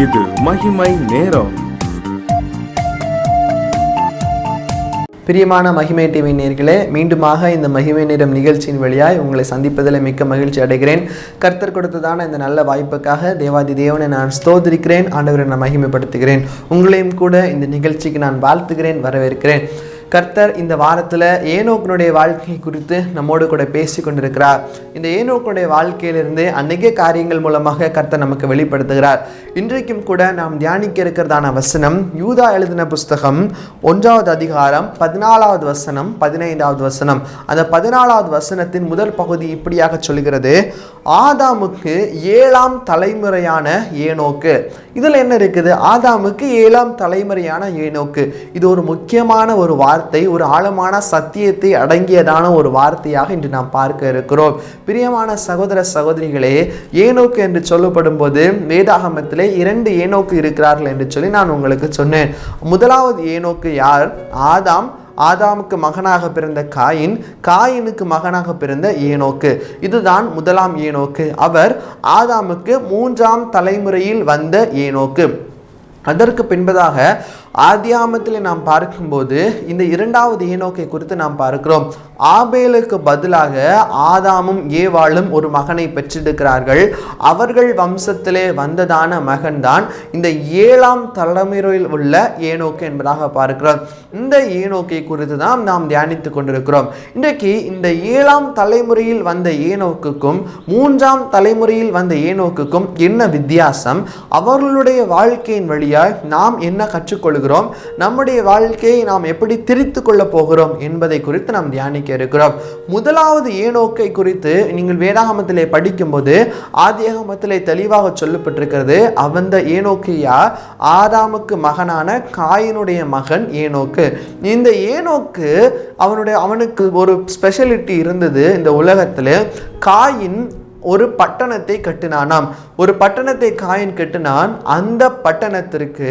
இது மகிமை நேரம். பிரியமான மகிமை டிவி நேயர்களே, மீண்டுமாக இந்த மகிமை நேரம் நிகழ்ச்சியின் வழியாய் உங்களை சந்திப்பதில் மிக்க மகிழ்ச்சி அடைகிறேன். கர்த்தர் கொடுத்ததான இந்த நல்ல வாய்ப்புக்காக தேவாதி தேவனை நான் ஸ்தோத்திரிக்கிறேன். ஆண்டவரை நான் மகிமைப்படுத்துகிறேன். உங்களையும் கூட இந்த நிகழ்ச்சிக்கு நான் வாழ்த்துகிறேன், வரவேற்கிறேன். கர்த்தர் இந்த வாரத்தில் ஏனோக்கினுடைய வாழ்க்கை குறித்து நம்மோடு கூட பேசி கொண்டிருக்கிறார். இந்த ஏனோக்கினுடைய வாழ்க்கையிலிருந்து அநேக காரியங்கள் மூலமாக கர்த்தர் நமக்கு வெளிப்படுத்துகிறார். இன்றைக்கும் கூட நாம் தியானிக்க இருக்கிறதான வசனம் யூதா எழுதின புஸ்தகம் 1வது அதிகாரம் 14வது வசனம் 15வது வசனம். அந்த 14வது வசனத்தின் முதல் பகுதி இப்படியாக சொல்கிறது: ஆதாமுக்கு 7ஆம் தலைமுறையான ஏனோக்கு. இதில் என்ன இருக்குது? ஆதாமுக்கு 7ஆம் தலைமுறையான ஏனோக்கு. இது ஒரு முக்கியமான ஒரு வார்த்தை, ஒரு ஆழமான சத்தியத்தை அடங்கியதான ஒரு வார்த்தையாக இன்று நாம் பார்க்க இருக்கிறோம். பிரியமான சகோதர சகோதரிகளே, ஏனோக்கு என்று சொல்லப்படும் போது வேதாகமத்திலே 2 ஏனோக்கு இருக்கிறார்கள் என்று சொல்லி நான் உங்களுக்கு சொன்னேன். முதலாவது ஏனோக்கு யார்? ஆதாமுக்கு மகனாக பிறந்த காயினுக்கு மகனாக பிறந்த ஏனோக்கு. இதுதான் முதலாம் ஏனோக்கு. அவர் ஆதாமுக்கு 3ஆம் தலைமுறையில் வந்த ஏனோக்கு. அதற்கு பின்பதாக ஆதியாமத்தில் நாம் பார்க்கும்போது இந்த 2வது ஏனோக்கை குறித்து நாம் பார்க்கிறோம். ஆபேலுக்கு பதிலாக ஆதாமும் ஏவாளும் ஒரு மகனை பெற்றெடுக்கிறார்கள். அவர்கள் வம்சத்திலே வந்ததான மகன்தான் இந்த 7ஆம் தலைமுறையில் உள்ள ஏனோக்கு என்பதாக பார்க்கிறோம். இந்த ஏனோக்கை குறித்து தான் நாம் தியானித்து கொண்டிருக்கிறோம். இன்றைக்கு இந்த 7ஆம் தலைமுறையில் வந்த ஏனோக்குக்கும் 3ஆம் தலைமுறையில் வந்த ஏனோக்குக்கும் என்ன வித்தியாசம்? அவர்களுடைய வாழ்க்கையின் வழியாய் நாம் என்ன கற்றுக்கொள்கிறோம்? நம்முடைய வாழ்க்கையை நாம் எப்படி திரித்து கொள்ள போகிறோம் என்பதை குறித்து நாம் தியானிக்க இருக்கிறோம். முதலாவது ஏனோக்கை குறித்து நீங்கள் வேதாகமத்திலே படிக்கும்போது ஆதியாகமத்திலே தெளிவாக சொல்லப்பட்டிருக்கிறது. அந்த ஏனோக்கியா ஆதாமுக்கு மகனான காயினுடைய மகன் ஏனோக்கு. இந்த ஏனோக்கு அவனுக்கு ஒரு ஸ்பெஷாலிட்டி இருந்தது. இந்த உலகத்தில் காயின் ஒரு பட்டணத்தை கட்டினானாம். ஒரு பட்டணத்தை காயின் கட்டினான். அந்த பட்டணத்திற்கு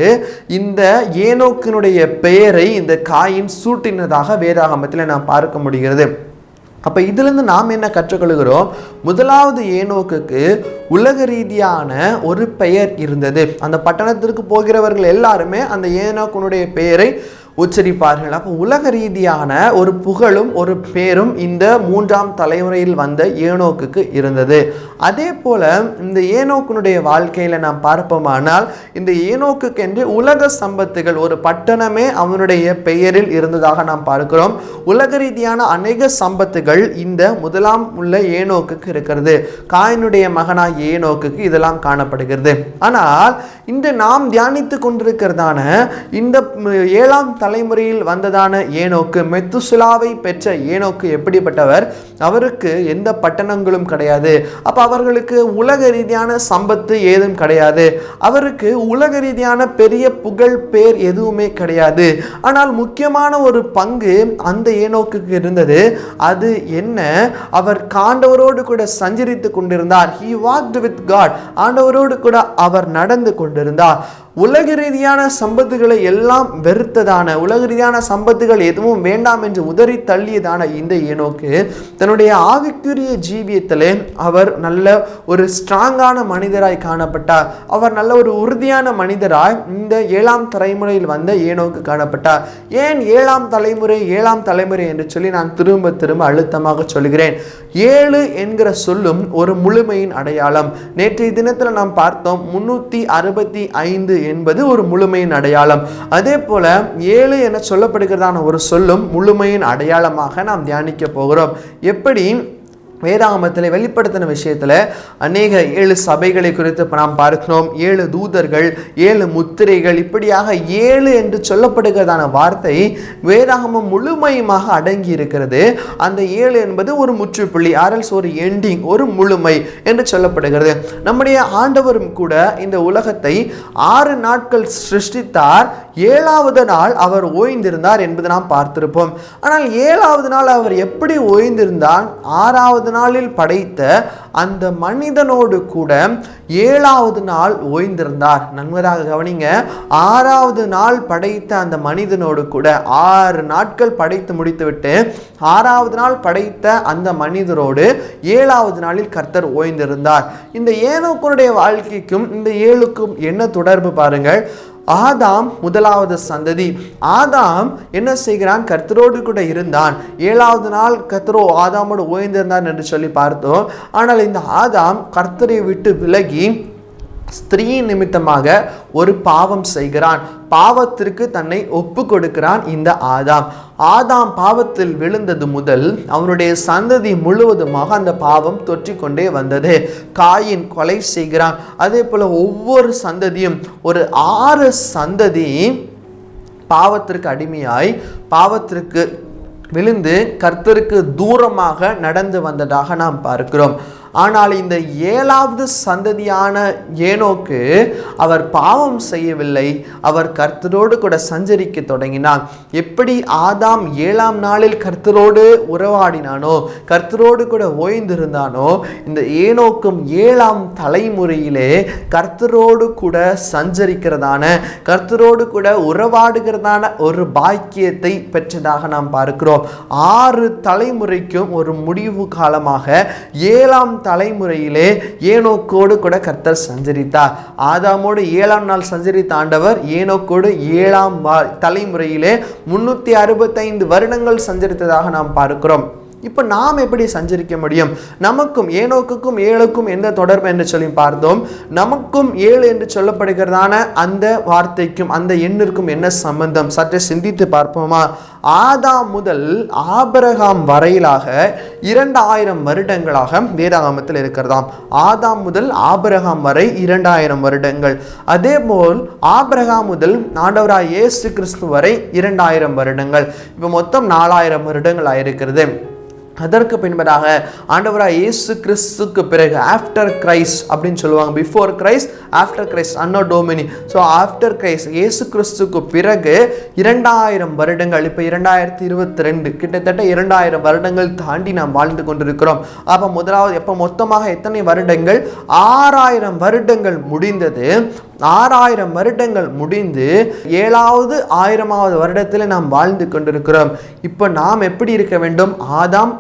இந்த ஏனோக்கினுடைய பெயரை இந்த காயின் சூட்டினதாக வேதாகமத்தில் நாம் பார்க்க முடிகிறது. அப்போ இதிலிருந்து நாம் என்ன கற்றுக்கொள்கிறோம்? முதலாவது ஏனோக்குக்கு உலக ரீதியான ஒரு பெயர் இருந்தது. அந்த பட்டணத்திற்கு போகிறவர்கள் எல்லாருமே அந்த ஏனோக்கினுடைய பெயரை உச்சரிப்பார்கள். அப்போ உலக ரீதியான ஒரு புகழும் ஒரு பேரும் இந்த 3ஆம் தலைமுறையில் வந்த ஏனோக்குக்கு இருந்தது. அதே போல இந்த ஏனோக்கினுடைய வாழ்க்கையில் நாம் பார்ப்போமானால் இந்த ஏனோக்குக்கு என்று உலக சம்பத்துகள், ஒரு பட்டணமே அவனுடைய பெயரில் இருந்ததாக நாம் பார்க்கிறோம். உலக ரீதியான அநேக சம்பத்துகள் இந்த முதலாம் உள்ள ஏனோக்குக்கு இருக்கிறது. காயினுடைய மகனாய் ஏனோக்குக்கு இதெல்லாம் காணப்படுகிறது. ஆனால் இந்த நாம் தியானித்து கொண்டிருக்கிறதான இந்த 7ஆம் தலைமுறையில் வந்ததான ஏனோக்கு, மெத்துசுலாவை பெற்ற ஏனோக்கு எப்படிப்பட்டவர்? அவருக்கு எந்த பட்டணங்களும் கிடையாது. அப்ப அவர்களுக்கு உலக ரீதியான சம்பத்து ஏதும் கிடையாது. அவருக்கு உலக ரீதியான பெரிய புகழ் பேர் எதுவுமே கிடையாது. ஆனால் முக்கியமான ஒரு பங்கு அந்த ஏனோக்குக்கு இருந்தது. அது என்ன? அவர் ஆண்டவரோடு கூட சஞ்சரித்து கொண்டிருந்தார். He walked with God. ஆண்டவரோடு கூட அவர் நடந்து கொண்டிருந்தார். உலக ரீதியான சம்பத்துகளை எல்லாம் வெறுத்ததான, உலக ரீதியான சம்பத்துகள் எதுவும் வேண்டாம் என்று உதறி தள்ளியதான இந்த ஏனோக்கு தன்னுடைய ஆவிக்குரிய ஜீவியத்திலே அவர் நல்ல ஒரு ஸ்ட்ராங்கான மனிதராய் காணப்பட்டார். அவர் நல்ல ஒரு உறுதியான மனிதராய் இந்த 7ஆம் தலைமுறையில் வந்த ஏனோக்கு காணப்பட்டார். ஏன் 7ஆம் தலைமுறை என்று சொல்லி நான் திரும்ப அழுத்தமாக சொல்கிறேன். 7 என்கிற சொல்லும் ஒரு முழுமையின் அடையாளம். நேற்றைய தினத்தில் நாம் பார்த்தோம் 365 என்பது ஒரு முழுமையின் அடையாளம். அதே போல 7 என சொல்லப்படுகிறதான ஒரு சொல்லும் முழுமையின் அடையாளமாக நாம் தியானிக்க போகிறோம். எப்படி? வேதாகமத்தில் வெளிப்படுத்தின விஷயத்தில் அநேக 7 சபைகளை குறித்து நாம் பார்க்கிறோம். 7 தூதர்கள், 7 முத்திரைகள், இப்படியாக 7 என்று சொல்லப்படுகிறதான வார்த்தை வேதாகமம் முழுமையுமாக அடங்கி இருக்கிறது. அந்த 7 என்பது ஒரு முற்றுப்புள்ளி, ஆரல்ஸ் ஒரு எண்டிங், ஒரு முழுமை என்று சொல்லப்படுகிறது. நம்முடைய ஆண்டவரும் கூட இந்த உலகத்தை 6 நாட்கள் சிருஷ்டித்தார். 7வது நாள் அவர் ஓய்ந்திருந்தார் என்பதை நாம் பார்த்திருப்போம். ஆனால் 7வது நாள் அவர் எப்படி ஓய்ந்திருந்தார்? 6வது நாளில் படைத்த அந்த மனிதனோடு கூட 7வது நாள் ஓய்ந்திருந்தார். நன்றாக கவனிங்க, 6வது நாள் படைத்த அந்த மனிதனோடு கூட 6 நாட்கள் படைத்து முடித்துவிட்டு 6வது நாள் படைத்த அந்த மனிதரோடு 7வது நாளில் கர்த்தர் ஓய்ந்திருந்தார். இந்த ஏனோக்குடைய வாழ்க்கைக்கும் இந்த 7க்கும் என்ன தொடர்பு பாருங்கள். ஆதாம் முதலாவது சந்ததி. ஆதாம் என்ன செய்கிறான்? கர்த்தரோடு கூட இருந்தான். 7வது நாள் கர்த்தரோ ஆதாமோடு ஓய்ந்திருந்தான் என்று சொல்லி பார்த்தோம். ஆனால் இந்த ஆதாம் கர்த்தரை விட்டு விலகி ஸ்திரீ நிமித்தமாக ஒரு பாவம் செய்கிறான். பாவத்திற்கு தன்னை ஒப்பு கொடுக்கிறான் இந்த ஆதாம். ஆதாம் பாவத்தில் விழுந்தது முதல் அவனுடைய சந்ததி முழுவதுமாக அந்த பாவம் தொற்றிக்கொண்டே வந்தது. காயின் கொலை செய்கிறான். அதே போல ஒவ்வொரு சந்ததியும் ஒரு 6 சந்ததி பாவத்திற்கு அடிமையாய் பாவத்திற்கு விழுந்து கர்த்தருக்கு தூரமாக நடந்து வந்ததாக நாம் பார்க்கிறோம். ஆனால் இந்த 7வது சந்ததியான ஏனோக்கு அவர் பாவம் செய்யவில்லை. அவர் கர்த்தரோடு கூட சஞ்சரிக்க தொடங்கினார். எப்படி ஆதாம் 7ஆம் நாளில் கர்த்தரோடு உறவாடினானோ, கர்த்தரோடு கூட ஓய்ந்திருந்தானோ, இந்த ஏனோக்கும் 7ஆம் தலைமுறையிலே கர்த்தரோடு கூட சஞ்சரிக்கிறதான, கர்த்தரோடு கூட உறவாடுகிறதான ஒரு பாக்கியத்தை பெற்றதாக நாம் பார்க்கிறோம். 6 தலைமுறைக்கும் ஒரு முடிவு காலமாக 7ஆம் தலைமுறையிலே ஏனோக்கோடு கூட கர்த்தர் சஞ்சரித்தார். ஆதாமோடு 7ஆம் நாள் சஞ்சரித்த ஆண்டவர் ஏனோக்கோடு 7ஆம் தலைமுறையிலே 365 வருடங்கள் சஞ்சரித்ததாக நாம் பார்க்கிறோம். இப்போ நாம் எப்படி சஞ்சரிக்க முடியும்? நமக்கும் ஏனோக்குக்கும் 7க்கும் எந்த தொடர்பு என்று சொல்லி பார்த்தோம். நமக்கும் 7 என்று சொல்லப்படுகிறதான அந்த வார்த்தைக்கும் அந்த எண்ணிற்கும் என்ன சம்பந்தம்? சற்றே சிந்தித்து பார்ப்போமா? ஆதாம் முதல் ஆபிரகாம் வரையிலாக 2000 வருடங்களாக வேதாகமத்தில் இருக்கிறதாம். ஆதாம் முதல் ஆபிரகாம் வரை 2000 வருடங்கள். அதே போல் ஆபிரகாம் முதல் ஆண்டவராய் இயேசு கிறிஸ்து வரை 2000 வருடங்கள். இப்போ மொத்தம் 4000 வருடங்கள் ஆயிருக்கிறது. அதற்கு பின்பதாக ஆண்டவராய் இயேசு கிறிஸ்துக்கு பிறகு ஆஃப்டர் கிரைஸ்ட் அப்படின்னு சொல்லுவாங்க. Before Christ, after Christ, அன்னோ டோமினி. So after Christ இயேசு கிறிஸ்துக்கு பிறகு 2000 வருடங்கள். இப்போ 2022 கிட்டத்தட்ட 2000 வருடங்கள் தாண்டி நாம் வாழ்ந்து கொண்டிருக்கிறோம். அப்போ முதலாவது எப்போ மொத்தமாக எத்தனை வருடங்கள்? 6000 வருடங்கள் முடிந்தது. 6000 வருடங்கள் முடிந்து 7வது 1000வது வருடத்தில் நாம் வாழ்ந்து கொண்டிருக்கிறோம். இப்போ நாம் எப்படி இருக்க வேண்டும்? ஆதாம்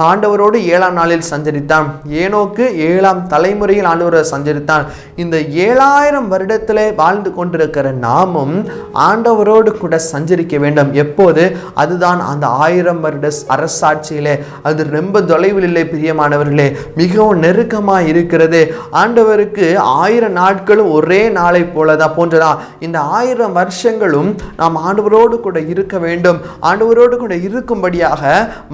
ஆண்டவரோடு 7ஆம் நாளில் சஞ்சரித்தான். ஏனோக்கு 7ஆம் தலைமுறையில் ஆண்டவரை சஞ்சரித்தான். இந்த 7000 வருடத்திலே வாழ்ந்து கொண்டிருக்கிற நாமும் ஆண்டவரோடு கூட சஞ்சரிக்க வேண்டும். எப்போது? அதுதான் அந்த 1000 வருட அரசாட்சியிலே. அது ரொம்ப தொலைவில் இல்லை பிரியமானவர்களே, மிகவும் நெருக்கமாக இருக்கிறது. ஆண்டவருக்கு 1000 நாட்களும் ஒரே நாளை போலதான் போன்றதான். இந்த 1000 வருஷங்களும் நாம் ஆண்டவரோடு கூட இருக்க வேண்டும். ஆண்டவரோடு கூட இருக்கும்படியாக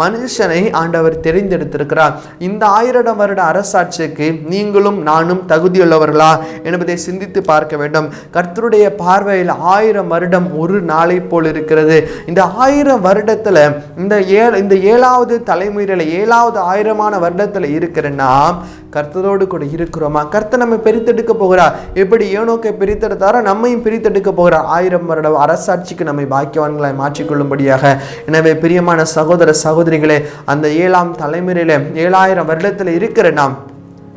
மனுஷனை ஆண்டவர் தெரிந்தெடுத்திருக்கிறார். இந்த 1000 வருட அரசாட்சிக்கு நீங்களும் நானும் தகுதியுள்ளவர்களா என்பதை சிந்தித்து பார்க்க வேண்டும். கர்த்தருடைய பார்வையில் 1000 வருடம் ஒரு நாளை போல் இருக்கிறது. இந்த 1000 வருடத்துல இந்த 7வது தலைமுறையில 7வது 1000மான வருடத்துல இருக்கிற நாம் கர்த்தரோடு கூட இருக்கிறோமா? கர்த்தர் நம்ம பிரித்தெடுக்க போகிறார். எப்படி ஏனோக்கை பிரித்தெடுத்தாரோ நம்மையும் பிரித்தெடுக்க போகிறார். 1000 வருட அரசாட்சிக்கு நம்மை பாக்கியவான்களாய் மாற்றிக்கொள்ளும்படியாக. எனவே பிரியமான சகோதர சகோதரிகளே, அந்த 7ஆம் தலைமுறையில 7000 வருடத்தில் இருக்கிற நாம்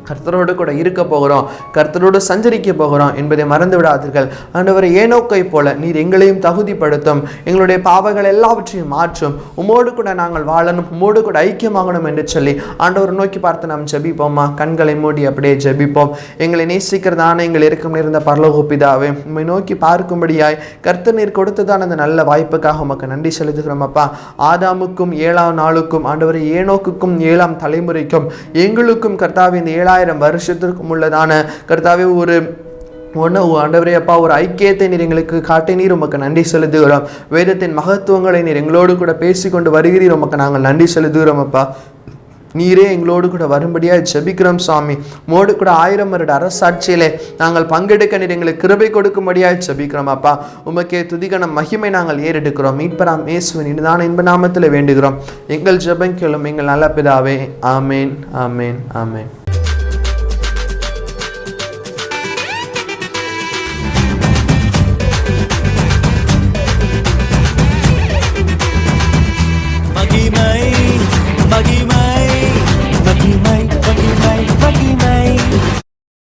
கர்த்தரோடு கூட இருக்க போகிறோம், கர்த்தரோடு சஞ்சரிக்க போகிறோம் என்பதை மறந்து விடாதீர்கள். ஆண்டவரே, ஏனோக்கை போல நீர் எங்களையும் தகுதிப்படுத்தும், எங்களுடைய பாவங்கள் எல்லாவற்றையும் மாற்றும், உமோடு கூட நாங்கள் வாழணும், உமோடு கூட ஐக்கியமாகணும் என்று சொல்லி ஆண்டவர் நோக்கி பார்த்து நாம் ஜெபிப்போமா? கண்களை மூடி அப்படியே ஜெபிப்போம். எங்களை நேசிக்கிறதான எங்கள் இருக்கும் இருந்த பரலோக பிதாவே, உம்மை நோக்கி பார்க்கும்படியாய் கர்த்தர் நீர் கொடுத்ததான அந்த நல்ல வாய்ப்புக்காக உமக்கு நன்றி செலுத்துகிறோம் அப்பா. ஆதாமுக்கும் 7ஆம் நாளுக்கும் ஆண்டவரே ஏனோக்குக்கும் 7ஆம் தலைமுறைக்கும் எங்களுக்கும் கர்த்தாவே இந்த 7000 வருஷத்திற்கும் உள்ளதான கர்த்தாவே ஒரு ஆண்டவரே அப்பா ஒரு ஐக்கியத்தை நீர் எங்களுக்கு காட்டி நீர் உமக்கு நன்றி செலுத்துகிறோம். வேதத்தின் மகத்துவங்களை நீர் எங்களோடு கூட பேசிக்கொண்டு வருகிறீர், உமக்கு நாங்கள் நன்றி செலுத்துகிறோம் அப்பா. நீரே எங்களோடு கூட வரும்படியாக ஜெபிக்கிறோம் சாமி. மோடு கூட 1000 வருட அரசாட்சியிலே நாங்கள் பங்கெடுக்க நீர் எங்களுக்கு கிருபை கொடுக்கும்படியாக ஜெபிக்கிறோம் அப்பா. உமக்கே துதிகன மகிமை நாங்கள் ஏறெடுக்கிறோம். மீட்பராம் இயேசுவின் இனிதான இன்ப நாமத்தில் வேண்டுகிறோம். எங்கள் ஜெபம் கேளும் எங்கள் நல்ல பிதாவே. ஆமேன், ஆமேன், ஆமேன்.